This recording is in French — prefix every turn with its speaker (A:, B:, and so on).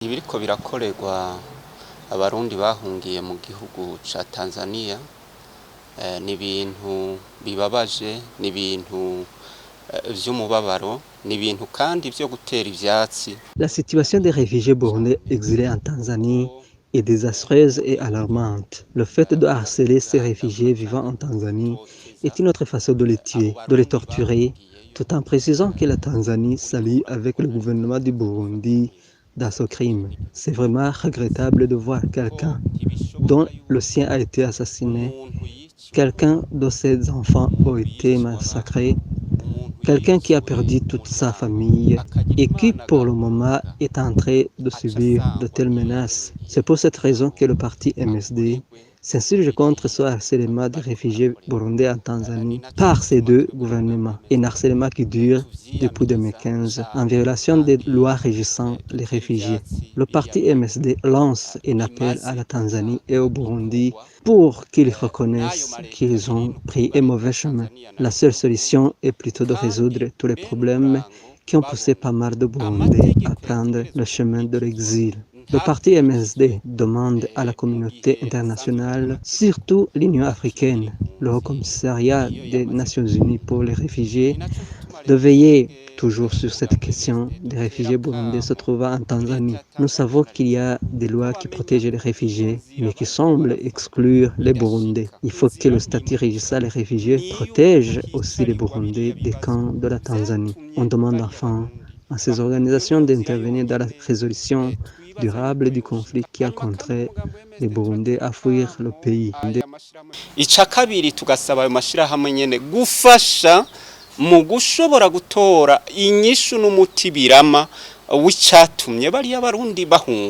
A: Ibiriko birakorerwa abarundi bahungiye mu gihugu ca Tanzania ni ibintu bibabaje, ni ibintu vy'umubabaro, ni ibintu kandi vyo gutera ivyatsi.
B: La situation des réfugiés burundais exilés en Tanzanie est désastreuse et alarmante. Le fait de harceler ces réfugiés vivant en Tanzanie est une autre façon de les tuer, de les torturer, tout en précisant que la Tanzanie s'allie avec le gouvernement du Burundi dans ce crime. C'est vraiment regrettable de voir quelqu'un dont le sien a été assassiné, quelqu'un dont ses enfants ont été massacrés, quelqu'un qui a perdu toute sa famille et qui pour le moment est en train de subir de telles menaces. C'est pour cette raison que le parti MSD s'insurge contre ce harcèlement des réfugiés burundais en Tanzanie par ces deux gouvernements, un harcèlement qui dure depuis 2015 en violation des lois régissant les réfugiés. Le parti MSD lance un appel à la Tanzanie et au Burundi pour qu'ils reconnaissent qu'ils ont pris un mauvais chemin. La seule solution est plutôt de résoudre tous les problèmes qui ont poussé pas mal de Burundais à prendre le chemin de l'exil. Le parti MSD demande à la communauté internationale, surtout l'Union africaine, le Haut Commissariat des Nations Unies pour les réfugiés, de veiller toujours sur cette question des réfugiés burundais se trouvant en Tanzanie. Nous savons qu'il y a des lois qui protègent les réfugiés, mais qui semblent exclure les Burundais. Il faut que le statut régissant les réfugiés protège aussi les Burundais des camps de la Tanzanie. On demande enfin à ces organisations d'intervenir dans la résolution durable du conflit qui a contraint les Burundais à fuir le pays.
A: Ica kabiri tugasaba ayo mashirahamwe nyene gufasha mu gushobora gutora inyishu n'umuti birama w'icatumye bari abarundi bahunga.